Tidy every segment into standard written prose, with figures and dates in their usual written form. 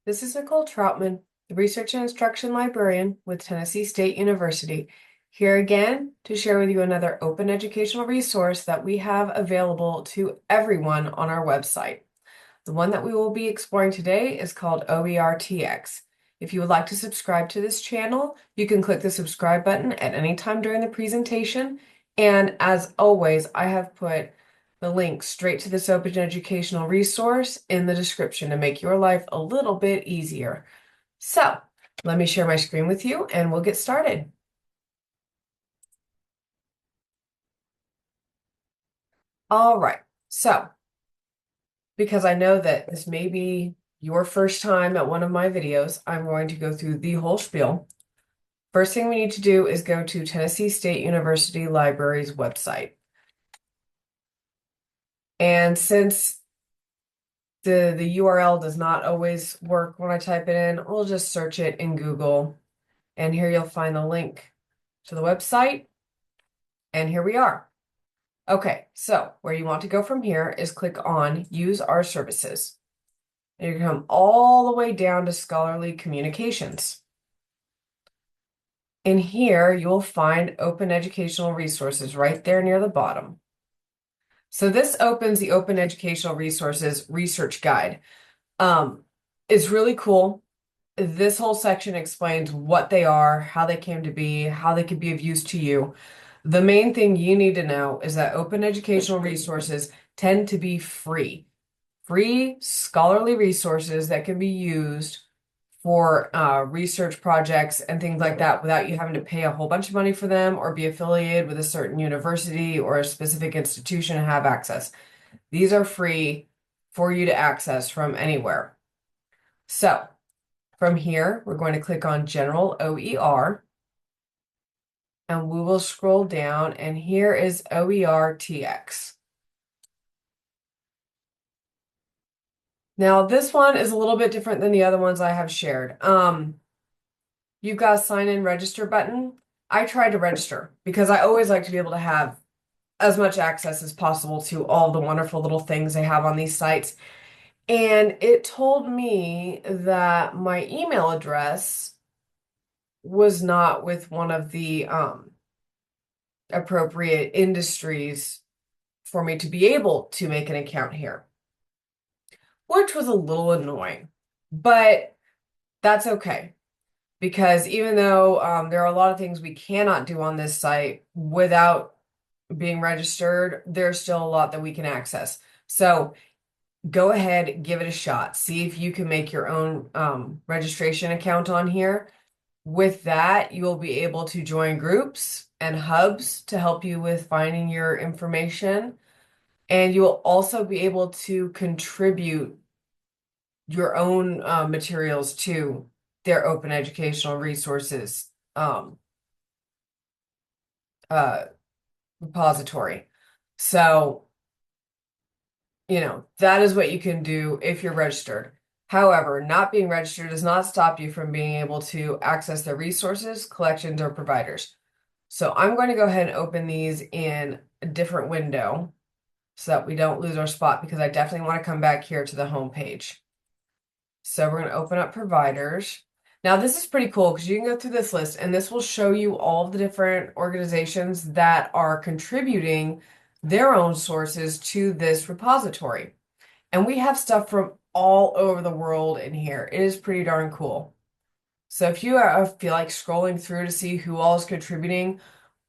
This is Nicole Troutman, the Research and Instruction Librarian with Tennessee State University, here again to share with you another open educational resource that we have available to everyone on our website. The one that we will be exploring today is called Oertx. If you would like to subscribe to this channel, you can click the subscribe button at any time during the presentation. And as always, I have put the link straight to this open educational resource in the description to make your life a little bit easier. So let me share my screen with you and we'll get started. All right, so because I know that this may be your first time at one of my videos, I'm going to go through the whole spiel. First thing we need to do is go to Tennessee State University Library's website. And since the URL does not always work when I type it in, we'll just search it in Google. And here you'll find the link to the website. And here we are. Okay, so where you want to go from here is click on Use Our Services. And you come all the way down to Scholarly Communications. In here, you'll find open educational resources right there near the bottom. So this opens the Open Educational Resources Research Guide. It's really cool. This whole section explains what they are, how they came to be, how they could be of use to you. The main thing you need to know is that open educational resources tend to be free scholarly resources that can be used for research projects and things like that without you having to pay a whole bunch of money for them or be affiliated with a certain university or a specific institution and have access. These are free for you to access from anywhere. So from here, we're going to click on General OER and we will scroll down and here is Oertx. Now, this one is a little bit different than the other ones I have shared. You've got a sign in register button. I tried to register because I always like to be able to have as much access as possible to all the wonderful little things they have on these sites. And it told me that my email address was not with one of the appropriate industries for me to be able to make an account here, which was a little annoying, but that's okay. Because even though there are a lot of things we cannot do on this site without being registered, there's still a lot that we can access. So go ahead, give it a shot. See if you can make your own registration account on here. With that, you will be able to join groups and hubs to help you with finding your information. And you will also be able to contribute your own materials to their open educational resources uh, repository. So, that is what you can do if you're registered. However, not being registered does not stop you from being able to access their resources, collections, or providers. So I'm going to go ahead and open these in a different window so that we don't lose our spot because I definitely want to come back here to the home page. So we're going to open up providers. Now this is pretty cool because you can go through this list and this will show you all of the different organizations that are contributing their own sources to this repository. And we have stuff from all over the world in here. It is pretty darn cool. So if you feel like scrolling through to see who all is contributing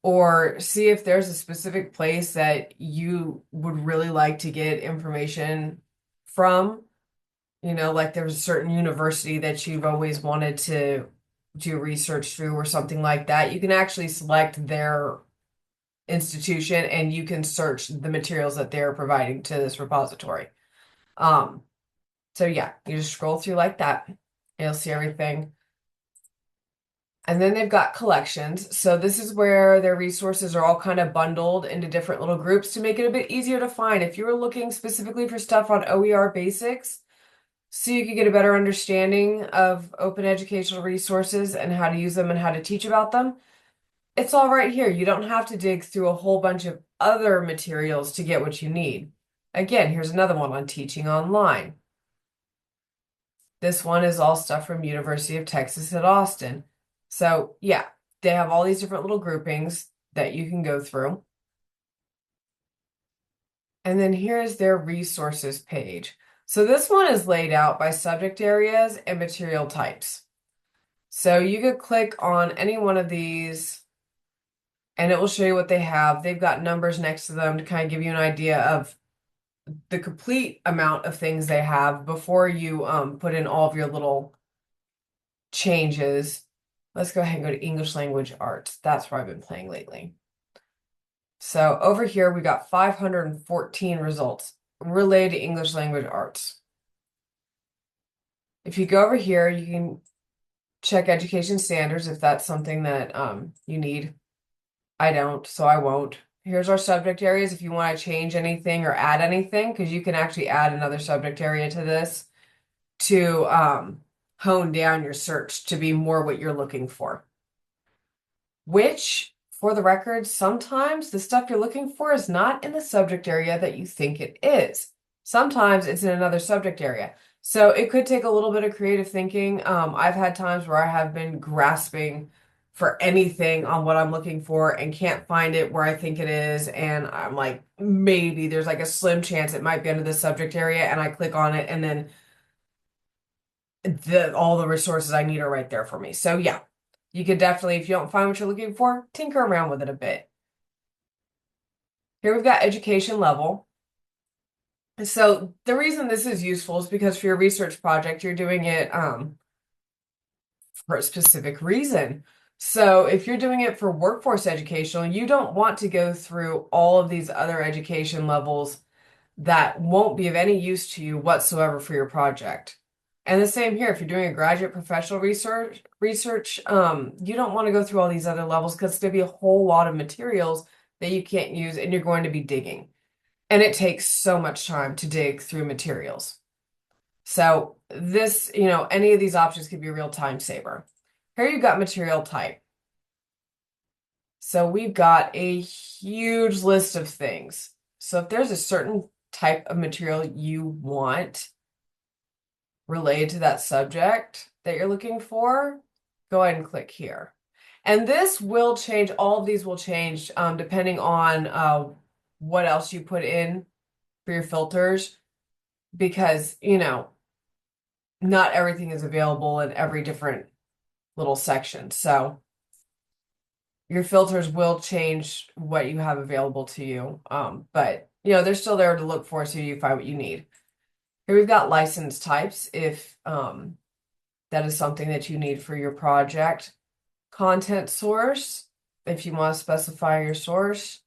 or see if there's a specific place that you would really like to get information from, like there's a certain university that you've always wanted to do research through or something like that, you can actually select their institution and you can search the materials that they're providing to this repository. So yeah, you just scroll through like that. You'll see everything. And then they've got collections. So this is where their resources are all kind of bundled into different little groups to make it a bit easier to find. If you were looking specifically for stuff on OER basics, so you can get a better understanding of open educational resources and how to use them and how to teach about them, it's all right here. You don't have to dig through a whole bunch of other materials to get what you need. Again, here's another one on teaching online. This one is all stuff from University of Texas at Austin. So yeah, they have all these different little groupings that you can go through. And then here's their resources page. So this one is laid out by subject areas and material types. So you could click on any one of these and it will show you what they have. They've got numbers next to them to kind of give you an idea of the complete amount of things they have before you put in all of your little changes. Let's go ahead and go to English language arts. That's where I've been playing lately. So over here, we got 514 results related to English language arts. If you go over here, you can check education standards if that's something that you need. I don't, so I won't. Here's our subject areas if you want to change anything or add anything, because you can actually add another subject area to this to hone down your search to be more what you're looking for. Which, for the record, sometimes the stuff you're looking for is not in the subject area that you think it is. Sometimes it's in another subject area. So it could take a little bit of creative thinking. I've had times where I have been grasping for anything on what I'm looking for and can't find it where I think it is. And I'm like, maybe there's like a slim chance it might be under this subject area. And I click on it and then all the resources I need are right there for me. So yeah, you could definitely, if you don't find what you're looking for, tinker around with it a bit. Here we've got education level. So the reason this is useful is because for your research project, you're doing it for a specific reason. So if you're doing it for workforce educational, you don't want to go through all of these other education levels that won't be of any use to you whatsoever for your project. And the same here, if you're doing a graduate professional research, you don't want to go through all these other levels because it's going to be a whole lot of materials that you can't use and you're going to be digging. And it takes so much time to dig through materials. So this, any of these options could be a real time saver. Here you've got material type. So we've got a huge list of things. So if there's a certain type of material you want related to that subject that you're looking for, go ahead and click here. And this will change, all of these will change depending on what else you put in for your filters, because, not everything is available in every different little section. So your filters will change what you have available to you. But, they're still there to look for so you find what you need. Here we've got license types if that is something that you need for your project. Content source, if you want to specify your source.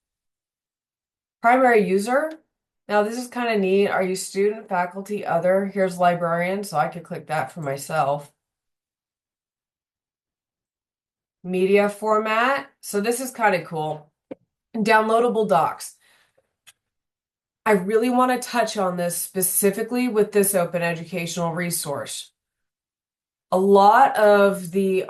Primary user. Now this is kind of neat. Are you student, faculty, other? Here's librarian, so I could click that for myself. Media format. So this is kind of cool. Downloadable docs. I really want to touch on this specifically with this open educational resource. A lot of the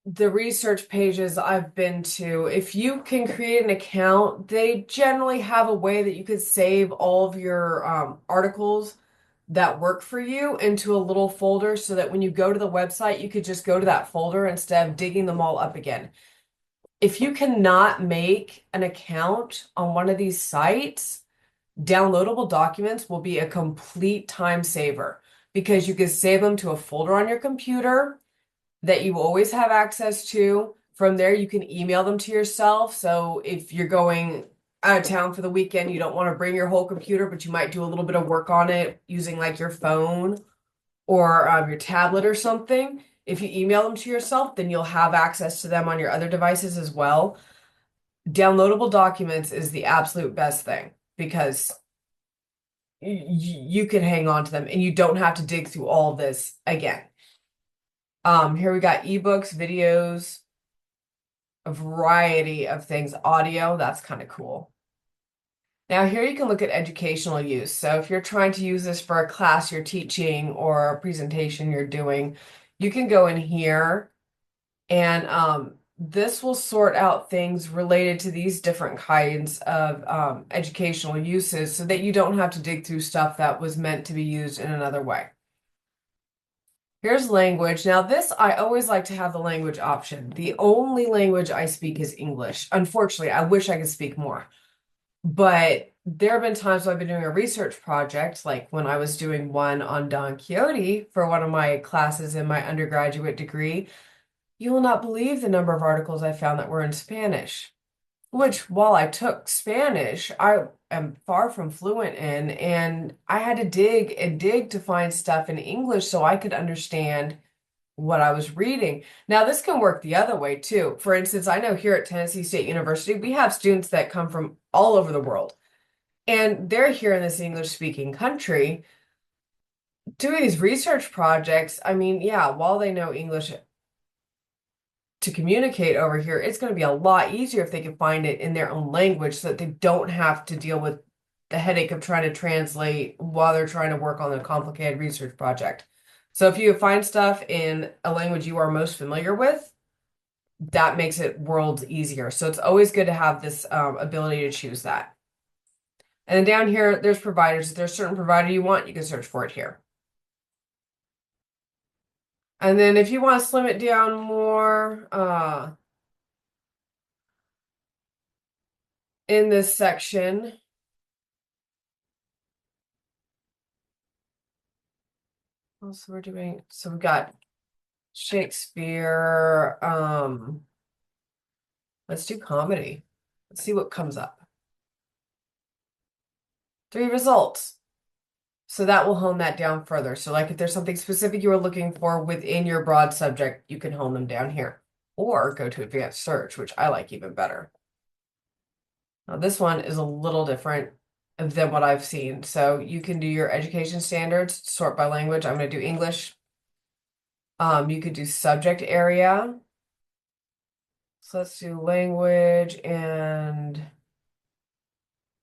research pages I've been to, if you can create an account, they generally have a way that you could save all of your articles that work for you into a little folder so that when you go to the website, you could just go to that folder instead of digging them all up again. If you cannot make an account on one of these sites, downloadable documents will be a complete time saver because you can save them to a folder on your computer that you always have access to. From there, you can email them to yourself. So if you're going out of town for the weekend, you don't want to bring your whole computer, but you might do a little bit of work on it using like your phone or your tablet or something. If you email them to yourself, then you'll have access to them on your other devices as well. Downloadable documents is the absolute best thing because you can hang on to them and you don't have to dig through all this again. Here we got ebooks, videos, a variety of things, audio, that's kind of cool. Now here you can look at educational use. So if you're trying to use this for a class you're teaching or a presentation you're doing, you can go in here and this will sort out things related to these different kinds of educational uses so that you don't have to dig through stuff that was meant to be used in another way. Here's language. Now, this, I always like to have the language option. The only language I speak is English. Unfortunately, I wish I could speak more. But there have been times when I've been doing a research project, like when I was doing one on Don Quixote for one of my classes in my undergraduate degree. You will not believe the number of articles I found that were in Spanish, which while I took Spanish, I am far from fluent in, and I had to dig and dig to find stuff in English so I could understand what I was reading. Now, this can work the other way too. For instance, I know here at Tennessee State University, we have students that come from all over the world, and they're here in this English speaking country doing these research projects. I mean, yeah, while they know English to communicate over here, it's going to be a lot easier if they can find it in their own language so that they don't have to deal with the headache of trying to translate while they're trying to work on a complicated research project. So if you find stuff in a language you are most familiar with, that makes it worlds easier. So it's always good to have this ability to choose that. And then down here, there's providers. If there's a certain provider you want, you can search for it here. And then if you want to slim it down more, in this section, so we're doing, so we've got Shakespeare. Let's do comedy. Let's see what comes up. 3 results. So that will hone that down further. So like if there's something specific you are looking for within your broad subject, you can hone them down here. Or go to advanced search, which I like even better. Now this one is a little different than what I've seen. So you can do your education standards, sort by language. I'm going to do English. You could do subject area. So let's do language and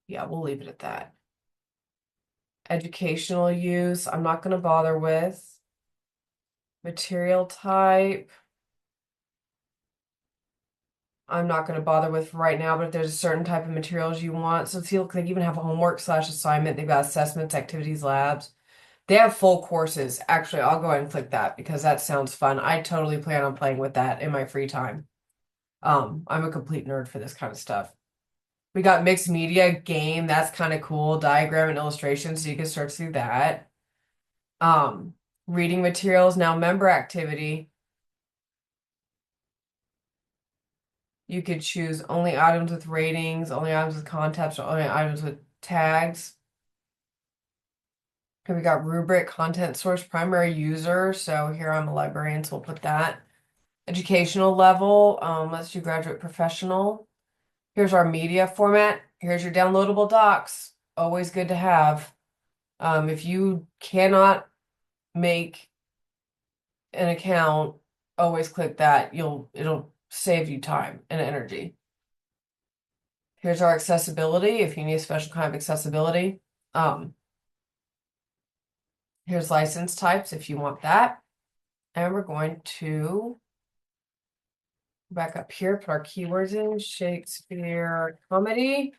yeah, we'll leave it at that. Educational use, I'm not going to bother with. Material type, I'm not going to bother with right now, but if there's a certain type of materials you want, so see, look, they even have a homework/assignment. They've got assessments, activities, labs. They have full courses. Actually, I'll go ahead and click that because that sounds fun. I totally plan on playing with that in my free time. I'm a complete nerd for this kind of stuff. We got mixed media game. That's kind of cool. Diagram and illustration, so you can search through that. Reading materials. Now, member activity. You could choose only items with ratings, only items with context, or only items with tags. Okay, we got rubric, content source, primary user. So here I'm a librarian, so we'll put that. Educational level. Let's do graduate professional. Here's our media format. Here's your downloadable docs. Always good to have. If you cannot make an account, always click that. It'll save you time and energy. Here's our accessibility if you need a special kind of accessibility. Here's license types if you want that. And we're going to back up here, put our keywords in, Shakespeare comedy.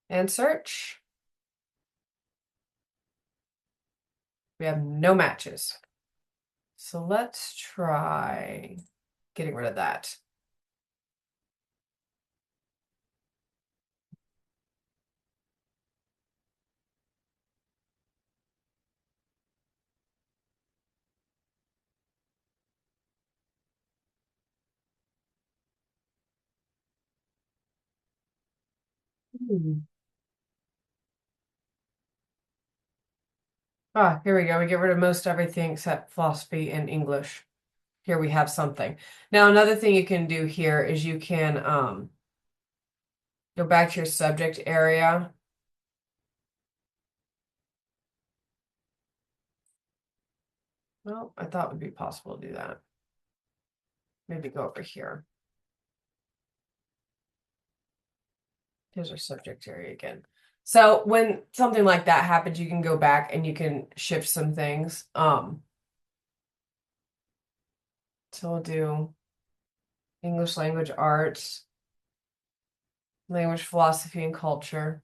And search. We have no matches. So let's try getting rid of that. Here we go. We get rid of most everything except philosophy and English. Here we have something. Now, another thing you can do here is you can go back to your subject area. Well, I thought it would be possible to do that. Maybe go over here. Here's our subject area again. So when something like that happens, you can go back and you can shift some things. So we'll do English language arts, language philosophy and culture.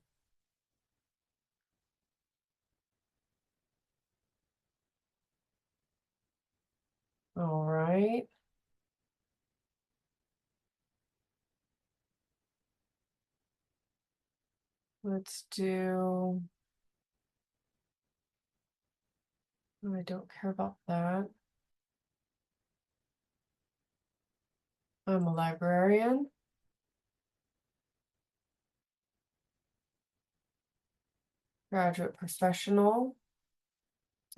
All right. Let's do, I don't care about that. I'm a librarian. Graduate professional.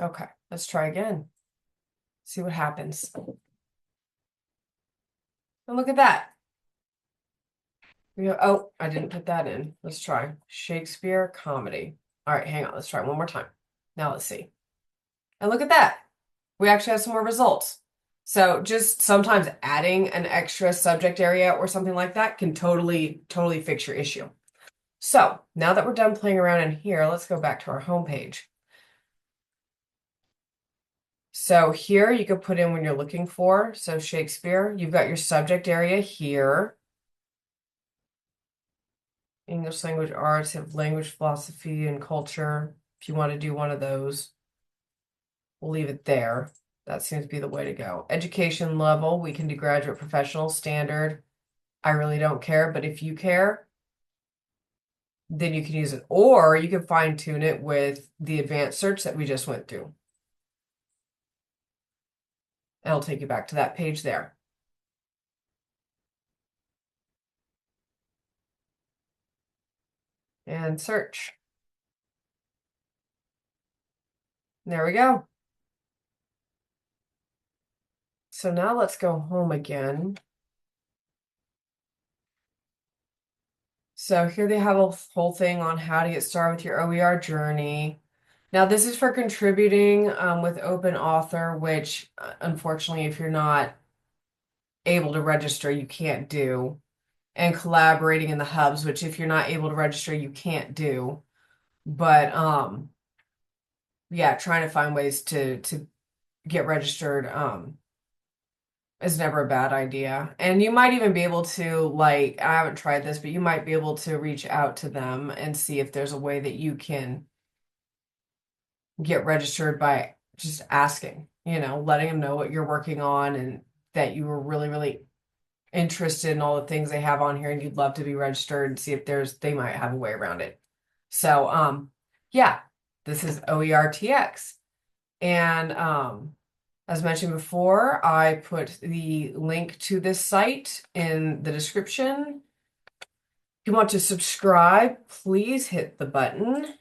Okay, let's try again. See what happens. And look at that. We go, oh, I didn't put that in. Let's try Shakespeare comedy. All right, hang on. Let's try one more time. Now let's see. And look at that. We actually have some more results. So just sometimes adding an extra subject area or something like that can totally fix your issue. So now that we're done playing around in here, let's go back to our home page. So here you could put in when you're looking for, so Shakespeare, you've got your subject area here. English language arts, have language philosophy and culture. If you want to do one of those, we'll leave it there. That seems to be the way to go. Education level, we can do graduate, professional, standard. I really don't care, but if you care, then you can use it. Or you can fine tune it with the advanced search that we just went through. And it'll take you back to that page there. And search. There we go. So now let's go home again. So here they have a whole thing on how to get started with your OER journey. Now this is for contributing with Open Author, which unfortunately, if you're not able to register, you can't do. And collaborating in the hubs, which if you're not able to register, you can't do. But yeah, trying to find ways to get registered is never a bad idea. And you might even be able to, like, I haven't tried this, but you might be able to reach out to them and see if there's a way that you can get registered by just asking, letting them know what you're working on and that you were really interested in all the things they have on here and you'd love to be registered and see if they might have a way around it. So, yeah, this is Oertx. And as mentioned before, I put the link to this site in the description. If you want to subscribe, please hit the button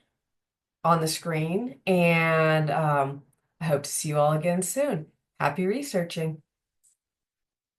on the screen. And I hope to see you all again soon. Happy researching.